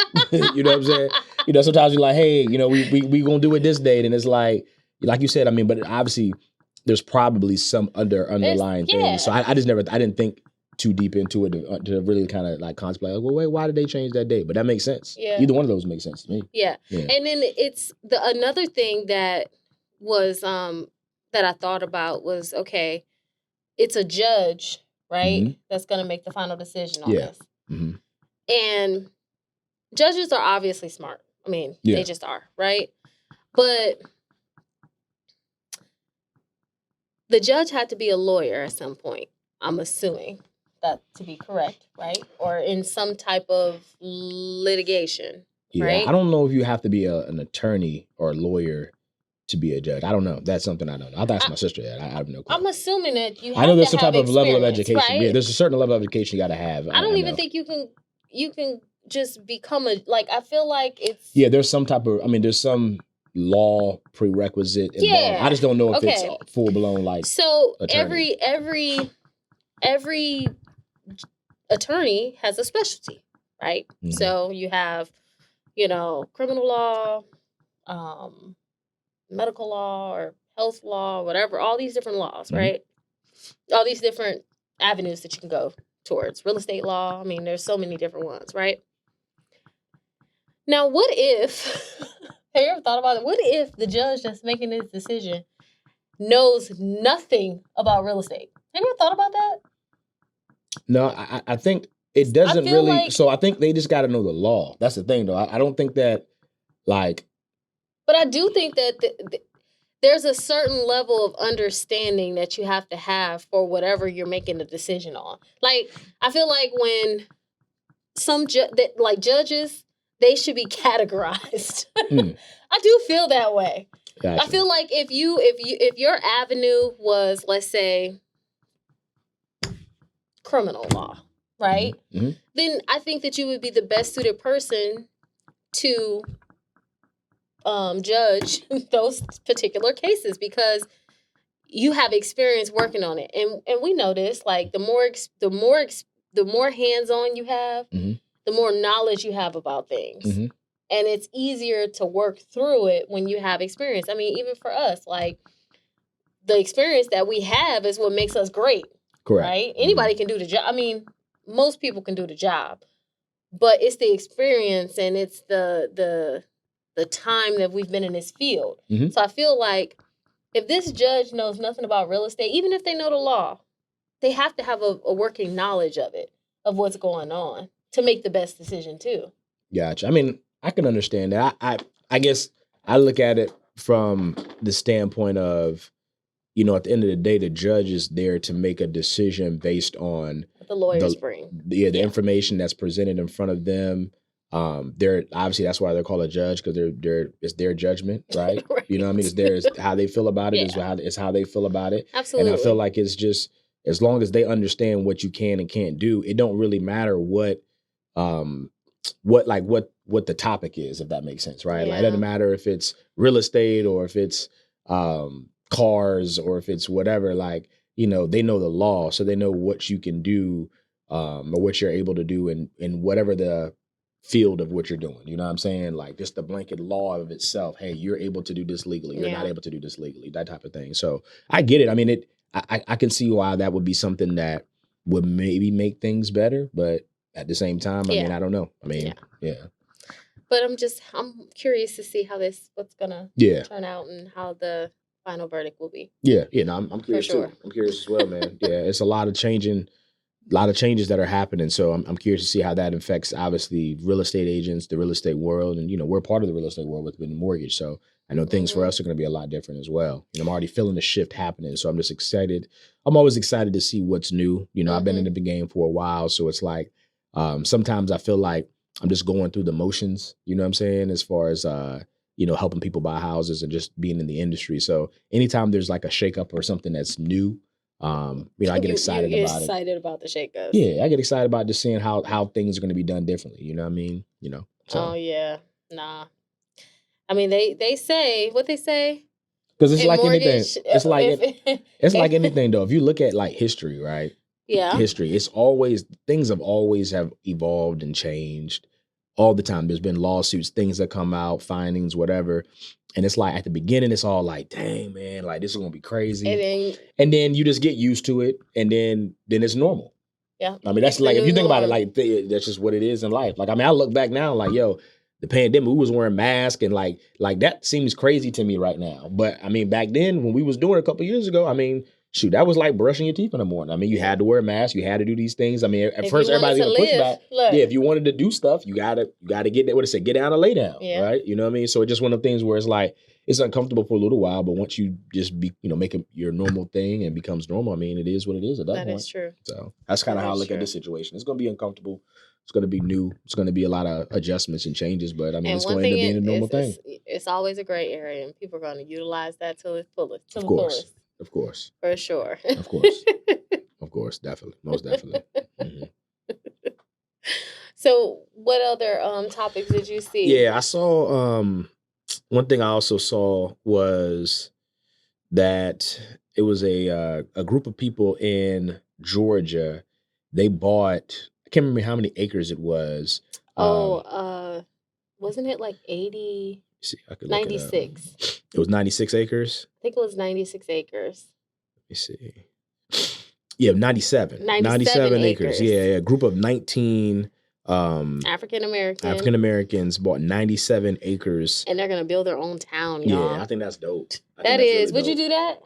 You know what I'm saying? You know, sometimes you're like, hey, you know, we gonna do it this date, and it's like you said. I mean, but obviously, there's probably some underlying things. So I didn't think too deep into it to really kind of like contemplate. Like, well, wait, why did they change that date? But that makes sense. Yeah. Either one of those makes sense to me. Yeah. And then it's another thing that was that I thought about was, okay, it's a judge, right? That's going to make the final decision on this. And judges are obviously smart. I mean, they just are, right? But the judge had to be a lawyer at some point, I'm assuming that to be correct, right? Or in some type of litigation, right? I don't know if you have to be an attorney or a lawyer to be a judge. I don't know. That's something I don't know. I'll ask my sister that. I have no clue. I'm assuming that you have I know there's to some type of level of education. right? Yeah, there's a certain level of education you got to have. I don't even think you can just become I feel like it's... Yeah, there's some type of... I mean, there's some law prerequisite involved. Yeah. I just don't know if it's full-blown So attorney. every attorney has a specialty, right? So you have, you know, criminal law, medical law or health law, whatever, all these different laws, right? All these different avenues that you can go towards. Real estate law, I mean, there's so many different ones, right? Now, what if, have you ever thought about it? What if the judge that's making this decision knows nothing about real estate? Have you ever thought about that? No, I think it doesn't really. So I think they just got to know the law. That's the thing, though. I don't think that, like. But I do think that there's a certain level of understanding that you have to have for whatever you're making a decision on. Like, I feel like when some judges, they should be categorized. I do feel that way. Gotcha. I feel like if your avenue was, let's say, criminal law, right? Mm-hmm. Then I think that you would be the best suited person to judge those particular cases because you have experience working on it, and we know this. Like the more hands-on you have, mm-hmm. the more knowledge you have about things, mm-hmm. and it's easier to work through it when you have experience. I mean, even for us, like the experience that we have is what makes us great. Correct. Right? Anybody can do the job. I mean, most people can do the job, but it's the experience and it's the time that we've been in this field. Mm-hmm. So I feel like if this judge knows nothing about real estate, even if they know the law, they have to have a working knowledge of it, of what's going on to make the best decision too. Gotcha. I mean, I can understand that. I guess I look at it from the standpoint of, you know, at the end of the day, the judge is there to make a decision based on what the lawyers bring. The information that's presented in front of them. They're obviously that's why they're called a judge because it's their judgment, right? Right. You know what I mean? It's how they feel about it. It's how they feel about it. Absolutely. And I feel like it's just as long as they understand what you can and can't do, it don't really matter what the topic is, if that makes sense, right? Yeah. Like it doesn't matter if it's real estate or if it's cars or if it's whatever, like, you know, they know the law, so they know what you can do or what you're able to do in whatever the field of what you're doing. You know what I'm saying? Like just the blanket law of itself. Hey, you're able to do this legally. You're not able to do this legally, that type of thing. So I get it. I mean, I can see why that would be something that would maybe make things better, but at the same time, I mean, I don't know. I mean, yeah. But I'm curious to see what's gonna turn out and how the final verdict will be. Yeah. No, I'm curious too. I'm curious as well, man. Yeah, it's a lot of changes that are happening. So I'm curious to see how that affects obviously real estate agents, the real estate world, and you know we're part of the real estate world with the mortgage. So I know things for us are going to be a lot different as well. You know, I'm already feeling the shift happening. So I'm just excited. I'm always excited to see what's new. You know, I've been in the game for a while, so it's like sometimes I feel like I'm just going through the motions. You know what I'm saying? As far as you know, helping people buy houses and just being in the industry. So anytime there's like a shakeup or something that's new, you know, I get excited about it. You're excited about the shakeups. Yeah, I get excited about just seeing how things are going to be done differently. You know what I mean? You know. So. Oh yeah, nah. I mean, they say what they say. Because it's like anything. It's like anything though. If you look at like history, right? Yeah. History. Things have always evolved and changed all the time. There's been lawsuits, things that come out, findings, whatever. And it's like at the beginning, it's all like, dang, man, like this is going to be crazy. And then you just get used to it. And then it's normal. Yeah. I mean, that's like, if you think about it, like that's just what it is in life. Like, I mean, I look back now like, yo, the pandemic, we was wearing masks and like that seems crazy to me right now. But I mean, back then when we was doing it a couple of years ago, I mean, shoot, that was like brushing your teeth in the morning. I mean, you had to wear a mask, you had to do these things. I mean, at first everybody's gonna push back. Yeah, if you wanted to do stuff, you gotta get that. What it said, get down and lay down, right? You know what I mean? So it's just one of the things where it's like it's uncomfortable for a little while, but once you just make it your normal thing and becomes normal, I mean, it is what it is at that point. That is true. So that's kind of how I look at this situation. It's gonna be uncomfortable. It's going to be new. It's going to be a lot of adjustments and changes, but I mean, it's going to end up being a normal thing. It's always a gray area, and people are going to utilize that till its fullest. Of course. Of course. For sure. Of course. Of course. Definitely. Most definitely. Mm-hmm. So what other topics did you see? Yeah, I saw one thing I also saw was that it was a group of people in Georgia. They bought, I can't remember how many acres it was. Wasn't it like 80? 96. It was 96 acres? I think it was 96 acres. Let me see. Yeah, 97. 97 acres. Yeah, a group of 19 African Americans bought 97 acres. And they're going to build their own town, y'all. Yeah, I think that's dope. That is. Really would you do that?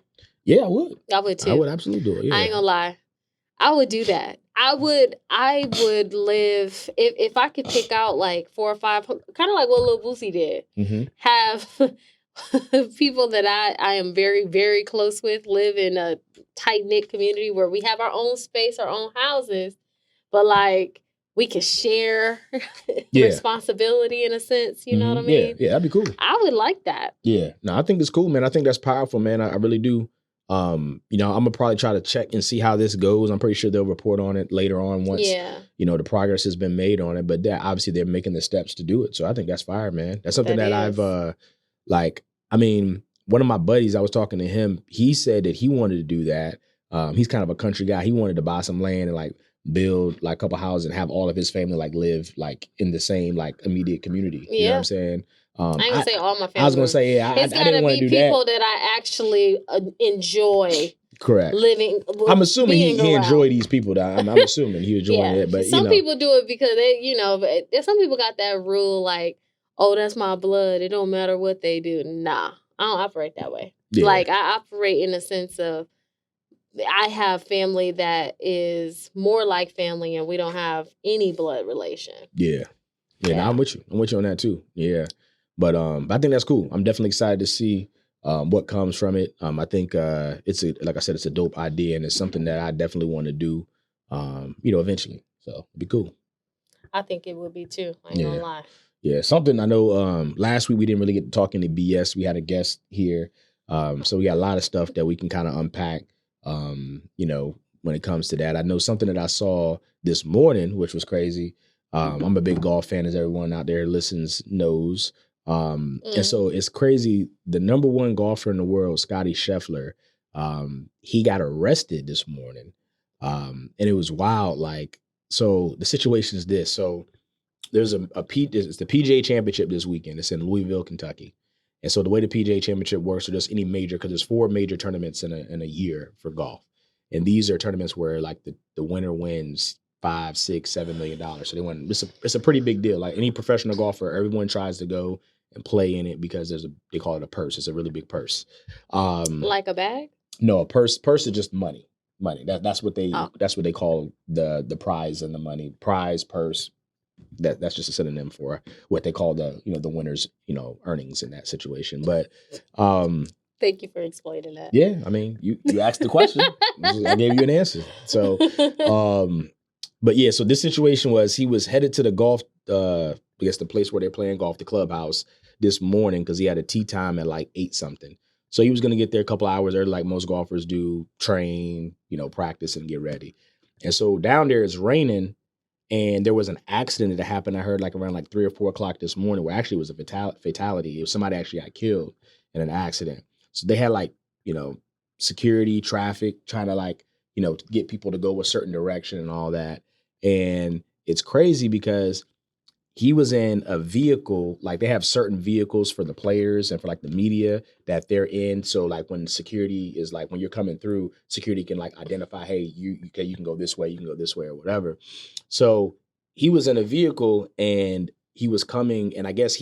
Yeah, I would. I would too. I would absolutely do it. Yeah. I ain't gonna lie. I would do that. I would live if I could pick out like 4 or 5, kind of like what Lil Boosie did. Mm-hmm. Have people that I am very, very close with live in a tight-knit community where we have our own space, our own houses, but like we can share responsibility in a sense, you know what I mean? Yeah, that'd be cool. I would like that. Yeah. No, I think it's cool, man. I think that's powerful, man. I really do. I'm gonna probably try to check and see how this goes. I'm pretty sure they'll report on it later on once the progress has been made on it. But obviously they're making the steps to do it. So I think that's fire, man. That's something that I've one of my buddies, I was talking to him, he said that he wanted to do that. He's kind of a country guy. He wanted to buy some land and like build like a couple houses and have all of his family like live like in the same like immediate community. You know what I'm saying? I ain't gonna say all my family. I was gonna say, I didn't want to do that. People that I actually enjoy. Correct. Living. I'm assuming he enjoyed these people. I'm assuming he enjoyed it. But some people do it because they, some people got that rule like, oh, that's my blood. It don't matter what they do. Nah, I don't operate that way. Yeah. Like I operate in a sense of I have family that is more like family, and we don't have any blood relation. Yeah. No, I'm with you. I'm with you on that too. Yeah. But I think that's cool. I'm definitely excited to see what comes from it. I think like I said, it's a dope idea, and it's something that I definitely want to do, eventually. So it'd be cool. I think it would be too. I ain't gonna lie. Yeah, something I know. Last week we didn't really get to talk any BS. We had a guest here, so we got a lot of stuff that we can kind of unpack. When it comes to that, I know something that I saw this morning, which was crazy. I'm a big golf fan, as everyone out there listens knows. And so it's crazy. The number one golfer in the world, Scottie Scheffler, he got arrested this morning. And it was wild. Like, so the situation is this. So there's it's the PGA Championship this weekend. It's in Louisville, Kentucky. And so the way the PGA Championship works, or just any major, because there's 4 major tournaments in a year for golf. And these are tournaments where like the winner wins $5, $6, $7 million. So they win. It's a pretty big deal. Like any professional golfer, everyone tries to go and play in it because they call it a purse. It's a really big purse. Like a bag? No, a purse. Purse is just money. That's what they call the prize and the money. Prize, purse. That's just a synonym for what they call the winner's earnings in that situation. But thank you for explaining that. Yeah, I mean you asked the question. I gave you an answer. So but yeah, so this situation was he was headed to the golf I guess the place where they're playing golf, the clubhouse, this morning because he had a tee time at like 8 something. So he was going to get there a couple hours early, like most golfers do, train, practice and get ready. And so down there it's raining, and there was an accident that happened. I heard like around like 3 or 4 o'clock this morning, where actually it was a fatality. It was somebody actually got killed in an accident. So they had like security, traffic, trying to get people to go a certain direction and all that. And it's crazy because he was in a vehicle, like they have certain vehicles for the players and for like the media that they're in. So like when security is like, when you're coming through, security can like identify, hey, you can go this way, you can go this way or whatever. So he was in a vehicle and he was coming, and I guess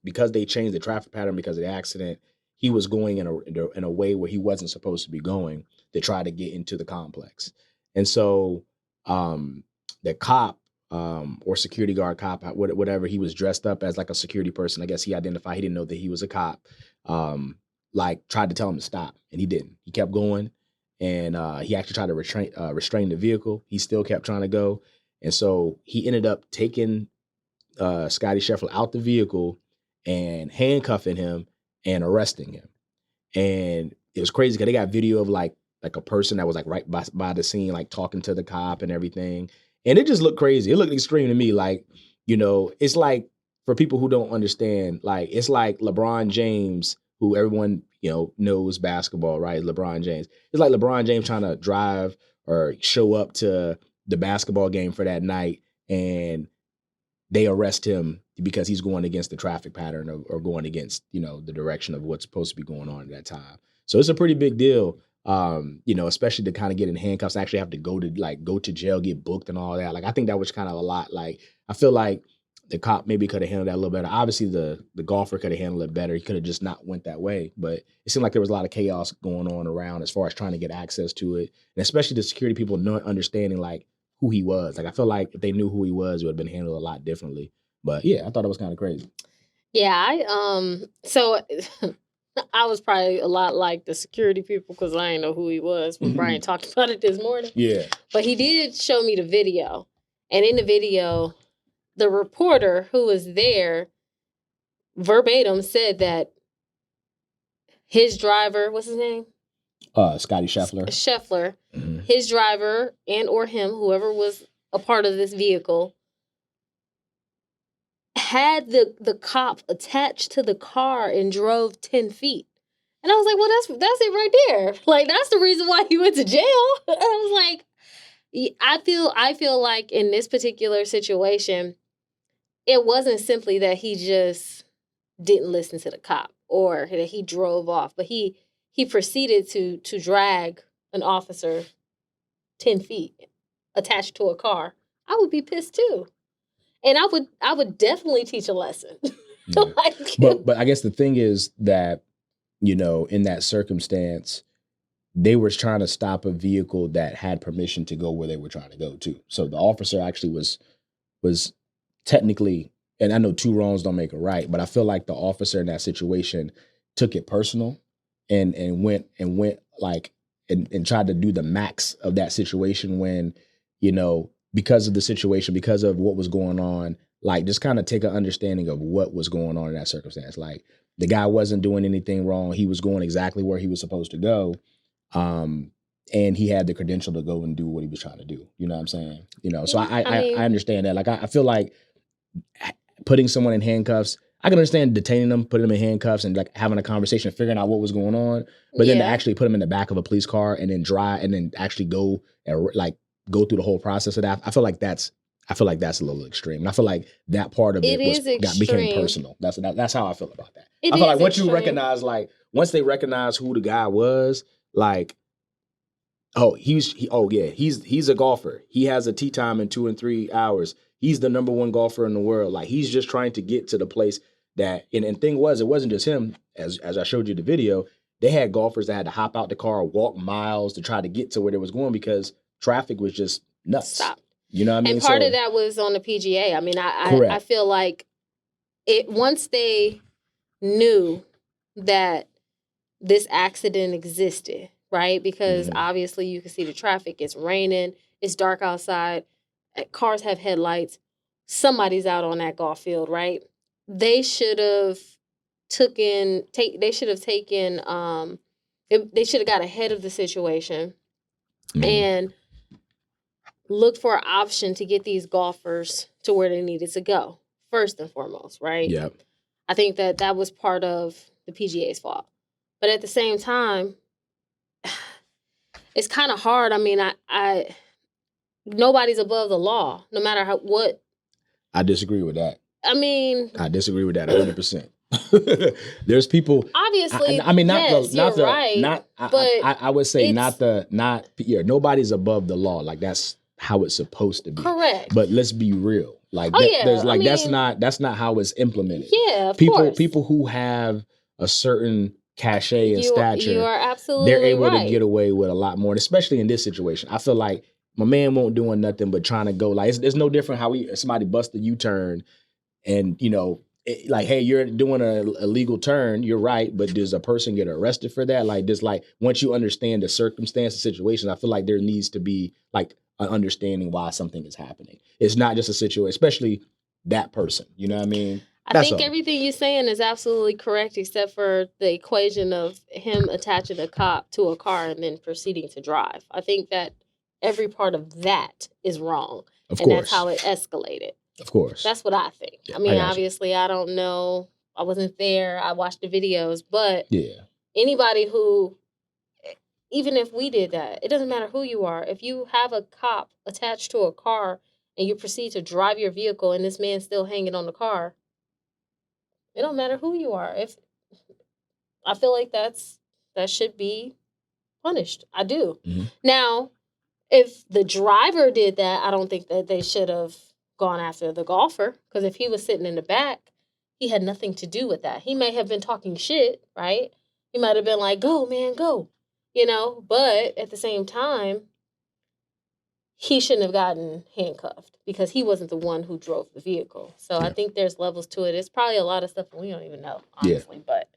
because they changed the traffic pattern because of the accident, he was going in a way where he wasn't supposed to be going to try to get into the complex. And so the cop, or security guard cop, whatever, he was dressed up as like a security person. I guess he identified, he didn't know that he was a cop, like tried to tell him to stop, and he didn't. He kept going, and he actually tried to restrain the vehicle. He still kept trying to go. And so he ended up taking Scottie Scheffler out the vehicle and handcuffing him and arresting him. And it was crazy because they got video of like a person that was like right by the scene, like talking to the cop and everything. And it just looked crazy. It looked extreme to me. Like, it's like, for people who don't understand, like, it's like LeBron James, who everyone, knows basketball, right? LeBron James. It's like LeBron James trying to drive or show up to the basketball game for that night, and they arrest him because he's going against the traffic pattern or going against, the direction of what's supposed to be going on at that time. So it's a pretty big deal. Especially to kind of get in handcuffs, actually have to go to jail, get booked and all that. Like, I think that was kind of a lot. Like, I feel like the cop maybe could have handled that a little better. Obviously, the golfer could have handled it better. He could have just not went that way. But it seemed like there was a lot of chaos going on around as far as trying to get access to it. And especially the security people not understanding, like, who he was. Like, I feel like if they knew who he was, it would have been handled a lot differently. But, yeah, I thought it was kind of crazy. Yeah, so I was probably a lot like the security people because I didn't know who he was when Bryan talked about it this morning. Yeah. But he did show me the video. And in the video, the reporter who was there verbatim said that his driver, what's his name? Scottie Scheffler. Scheffler, his driver and or him, whoever was a part of this vehicle, had the cop attached to the car and drove 10 feet. And I was like, well, that's it right there. Like, that's the reason why he went to jail. I was like, I feel like in this particular situation, it wasn't simply that he just didn't listen to the cop or that he drove off, but he proceeded to drag an officer 10 feet attached to a car. I would be pissed too. And I would definitely teach a lesson. Yeah. Like, but I guess the thing is that, you know, in that circumstance, they were trying to stop a vehicle that had permission to go where they were trying to go to. So the officer actually was technically, and I know two wrongs don't make a right, but I feel like the officer in that situation took it personal and went like and tried to do the max of that situation when, you know, because of the situation, because of what was going on, like just kind of take an understanding of what was going on in that circumstance. Like the guy wasn't doing anything wrong. He was going exactly where he was supposed to go. And he had the credential to go and do what he was trying to do. You know what I'm saying? You know, so I understand that. Like, I feel like putting someone in handcuffs, I can understand detaining them, putting them in handcuffs and like having a conversation, figuring out what was going on. But then to actually put them in the back of a police car and then drive and then actually go and like go through the whole process of that. I feel like that's a little extreme. And I feel like that part of it became personal. That's how I feel about that. I feel like once you recognize, like once they recognize who the guy was, like, he's a golfer. He has a tee time in 2 and 3 hours. He's the number one golfer in the world. Like he's just trying to get to the place that, and thing was, it wasn't just him. As I showed you the video, they had golfers that had to hop out the car, walk miles to try to get to where they was going because traffic was just nuts. Stop. You know what I mean? And part of that was on the PGA. I mean, I feel like once they knew that this accident existed, right? Because obviously you can see the traffic. It's raining. It's dark outside. Cars have headlights. Somebody's out on that golf field, right? They should have they should have got ahead of the situation and looked for an option to get these golfers to where they needed to go, first and foremost, right? Yeah. I think that was part of the PGA's fault. But at the same time, it's kind of hard. I mean, I nobody's above the law, no matter what. I disagree with that. I mean, I disagree with that 100%. There's people. Obviously, I mean, I would say nobody's above the law. Like that's how it's supposed to be. Correct. But let's be real. Like that's not how it's implemented. Yeah, of course. People who have a certain cachet and stature, you are absolutely they're able right. to get away with a lot more, and especially in this situation. I feel like my man won't doing nothing but trying to go. Like it's no different how somebody busts a U-turn, and you know, like, hey, you're doing a legal turn. You're right, but does a person get arrested for that? Like, just like once you understand the circumstance, the situation, I feel like there needs to be like an understanding why something is happening. It's not just a situation, especially that person. You know what I mean? I think everything you're saying is absolutely correct, except for the equation of him attaching a cop to a car and then proceeding to drive. I think that every part of that is wrong. Of course. That's how it escalated. Of course. That's what I think. Yeah, I mean, obviously, I don't know. I wasn't there. I watched the videos. But anybody who, even if we did that, it doesn't matter who you are. If you have a cop attached to a car and you proceed to drive your vehicle and this man's still hanging on the car, it don't matter who you are. I feel like that should be punished. I do. Mm-hmm. Now, if the driver did that, I don't think that they should have gone after the golfer, because if he was sitting in the back, he had nothing to do with that. He may have been talking shit, right? He might have been like, "Go, man, go," you know. But at the same time, he shouldn't have gotten handcuffed because he wasn't the one who drove the vehicle. So I think there's levels to it. It's probably a lot of stuff we don't even know, honestly. But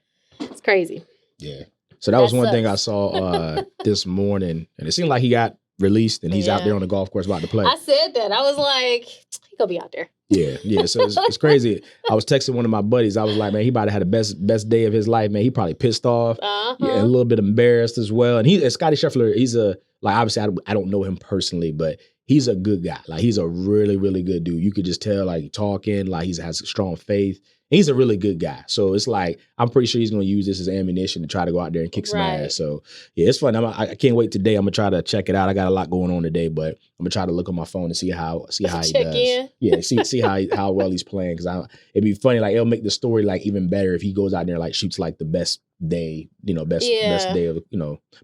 It's crazy. Yeah. So that was one thing I saw this morning, and it seemed like he got released and he's out there on the golf course about to play. I said that. I was like, he gonna be out there. Yeah. So it's crazy. I was texting one of my buddies. I was like, man, he about to have the best day of his life, man. He probably pissed off, yeah, a little bit embarrassed as well. And Scottie Scheffler, he's obviously I don't know him personally, but he's a good guy. Like, he's a really, really good dude. You could just tell, like, talking, like, he has strong faith. He's a really good guy. So it's like, I'm pretty sure he's going to use this as ammunition to try to go out there and kick some ass. So, yeah, it's fun. I can't wait today. I'm going to try to check it out. I got a lot going on today, but I'm going to try to look on my phone and see how he does. In. Yeah, see how well he's playing. Because it'd be funny. Like, it'll make the story, like, even better if he goes out there and, like, shoots, like, the best day, best day of,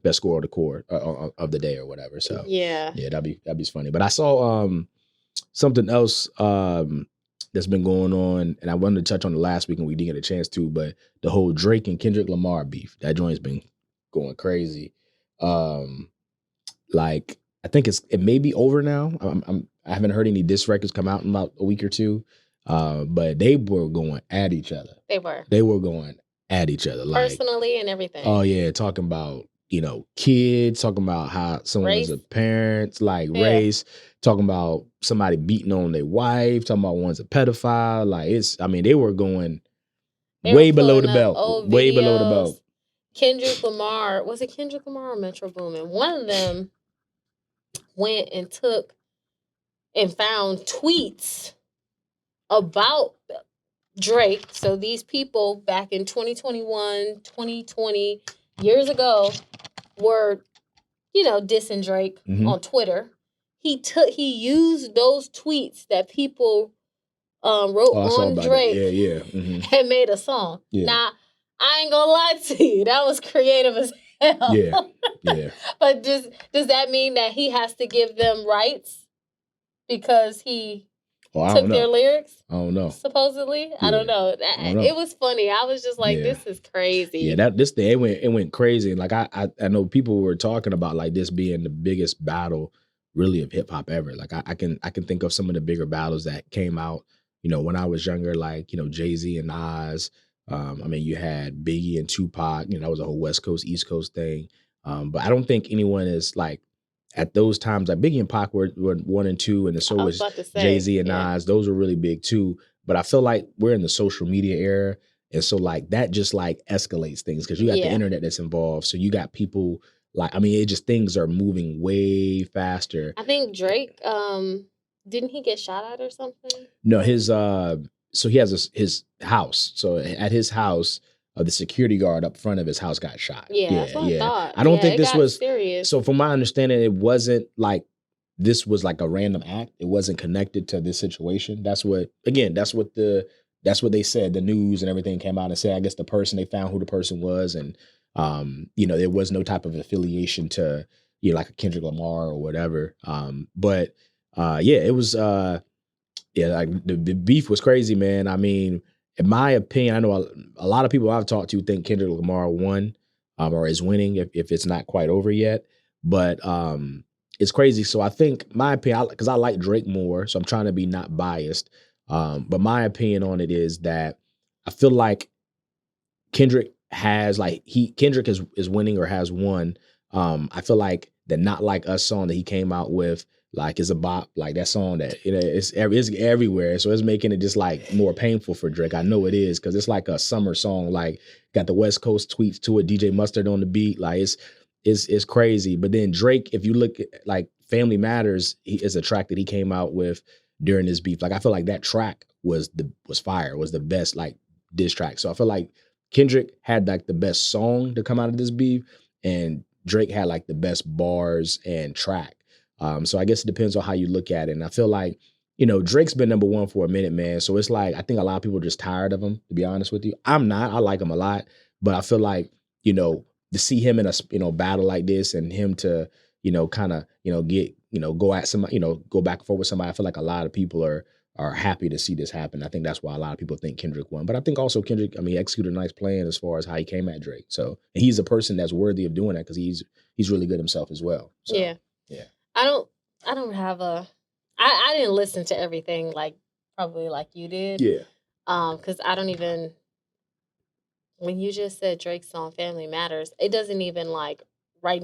best score of the court of the day or whatever. So, yeah, that'd be funny. But I saw something else that's been going on, and I wanted to touch on the last week and we didn't get a chance to, but the whole Drake and Kendrick Lamar beef, that joint's been going crazy. Like, I think it may be over now. I haven't heard any diss records come out in about a week or two, but they were going at each other. They were going at each other, like, personally and everything. Oh yeah, talking about kids, talking about how someone was a parent, like race, talking about somebody beating on their wife, talking about one's a pedophile. Like, they were going way below the belt. Way below the belt. Kendrick Lamar, was it Kendrick Lamar or Metro Boomin? One of them went and took and found tweets about Drake. So these people back in 2021, 2020, years ago, were, dissing Drake on Twitter. He used those tweets that people wrote on Drake and made a song. Yeah. Now, I ain't gonna lie to you, that was creative as hell. Yeah. But does that mean that he has to give them rights because he took their lyrics? I don't know. Supposedly, I don't know. It was funny. I was just like, this is crazy. Yeah, this thing it went crazy. Like, I know people were talking about, like, this being the biggest battle really of hip hop ever. Like, I can think of some of the bigger battles that came out, when I was younger, like, Jay-Z and Nas. You had Biggie and Tupac. That was a whole West Coast, East Coast thing. But I don't think anyone is like, at those times, like, Biggie and Pac were 1 and 2, and so was Jay-Z and Nas. Those were really big too. But I feel like we're in the social media era, and so, like, that just, like, escalates things because you got the internet that's involved. So you got people, like, things are moving way faster. I think Drake, didn't he get shot at or something? No, so he has his house. So at his house, the security guard up front of his house got shot. Yeah, that's what I thought. I don't think this was serious. So from my understanding, it wasn't like this was like a random act. It wasn't connected to this situation. That's what they said. The news and everything came out and said, I guess they found who the person was, and there was no type of affiliation to like a Kendrick Lamar or whatever. It was like the beef was crazy, man. In my opinion, I know a lot of people I've talked to think Kendrick Lamar won or is winning if it's not quite over yet. But it's crazy. So I think my opinion, because I like Drake more, so I'm trying to be not biased. But my opinion on it is that I feel like Kendrick is winning or has won. I feel like the Not Like Us song that he came out with, like, is a bop. Like, that song that it's everywhere, so it's making it just like more painful for Drake. I know it is because it's like a summer song. Like, got the West Coast tweets to it, DJ Mustard on the beat. Like, it's crazy. But then Drake, if you look at like Family Matters, is a track that he came out with during this beef. Like, I feel like that track was fire, was the best like diss track. So I feel like Kendrick had like the best song to come out of this beef, and Drake had like the best bars and track. So I guess it depends on how you look at it. And I feel like, Drake's been number one for a minute, man. So it's like, I think a lot of people are just tired of him, to be honest with you. I'm not. I like him a lot. But I feel like, to see him in a battle like this and him to, kind of, get, go at somebody, go back and forth with somebody, I feel like a lot of people are happy to see this happen. I think that's why a lot of people think Kendrick won. But I think also Kendrick, executed a nice plan as far as how he came at Drake. So, and he's a person that's worthy of doing that because he's really good himself as well. So, yeah. I don't have I didn't listen to everything like probably like you did. Yeah. Because I don't even when you just said Drake's song Family Matters, it doesn't even right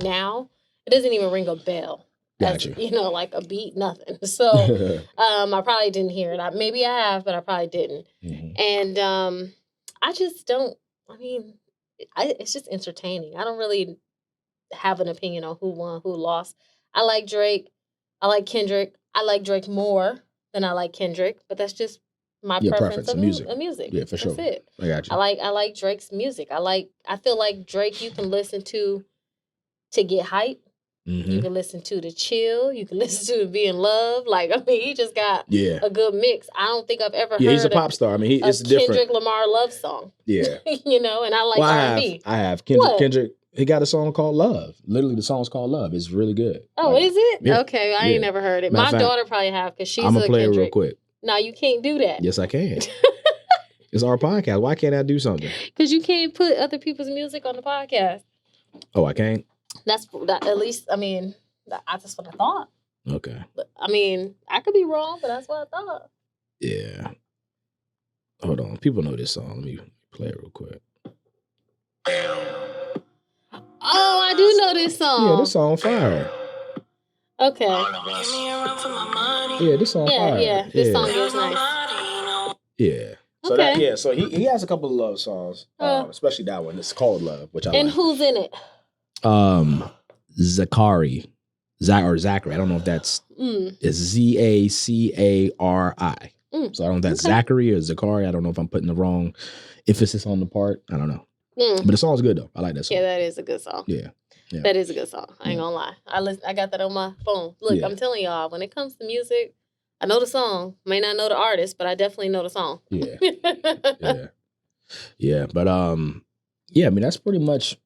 now, it doesn't even ring a bell. Gotcha. Like a beat, nothing. So I probably didn't hear it. Maybe I have, but I probably didn't. And I just don't, it's just entertaining. I don't really have an opinion on who won, who lost. I like Drake. I like Kendrick. I like Drake more than I like Kendrick, but that's just my preference of music. Yeah, for sure. That's it. I got you. I like Drake's music. I feel like Drake you can listen to get hype. You can listen to chill. You can listen to be in love. He just got a good mix. I don't think I've ever heard he's a pop star. It's different. Kendrick Lamar love song. Yeah. And I like R&B. I have. Kendrick, he got a song called Love. Literally, the song's called Love. It's really good. Oh, is it? Yeah. Okay, I ain't never heard it. My daughter probably have because she's I'm going to play it real quick. No, you can't do that. Yes, I can. It's our podcast. Why can't I do something? Because you can't put other people's music on the podcast. Oh, I can't? That's at least, that's what I thought. Okay. But, I could be wrong, but that's what I thought. Yeah. Hold on. People know this song. Let me play it real quick. Oh, I do know this song. Yeah, this song fire. Okay. Yeah, this song fire. Yeah, this song is nice. Yeah. So okay. So he has a couple of love songs, especially that one. It's called Love, which I like. And who's in it? Zachary. Zachary. I don't know if that's it's Zachari. So I don't know if that's Zachary or Zachary. I don't know if I'm putting the wrong emphasis on the part. I don't know. But the song's good though. I like that song. Yeah, that is a good song. Yeah. That is a good song. I ain't gonna lie. I got that on my phone. Look, I'm telling y'all, when it comes to music, I know the song. May not know the artist, but I definitely know the song. Yeah. Yeah. But that's pretty much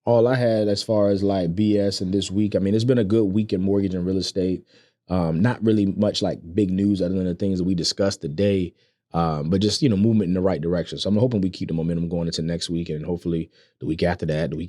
all I had as far as like BS in this week. It's been a good week in mortgage and real estate. Not really much like big news other than the things that we discussed today. But just, movement in the right direction. So I'm hoping we keep the momentum going into next week and hopefully the week after that. And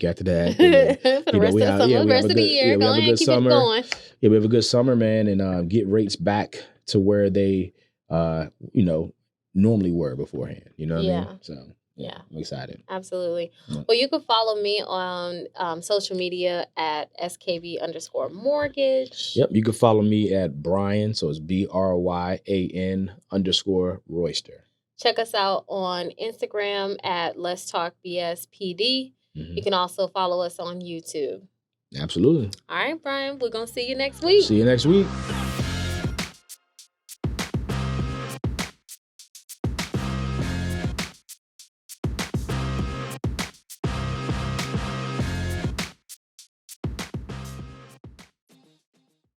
for the rest of the summer, the rest of the year. Go ahead and keep it going. Yeah, we have a good summer, man, and get rates back to where they, normally were beforehand. You know what I mean? So. Yeah, I'm excited. Absolutely. Yeah. Well, you can follow me on social media at SKB_mortgage. Yep. You can follow me at Bryan. So it's BRYAN_Royster. Check us out on Instagram at Let's Talk BS PD. You can also follow us on YouTube. Absolutely. All right, Bryan. We're going to see you next week. See you next week.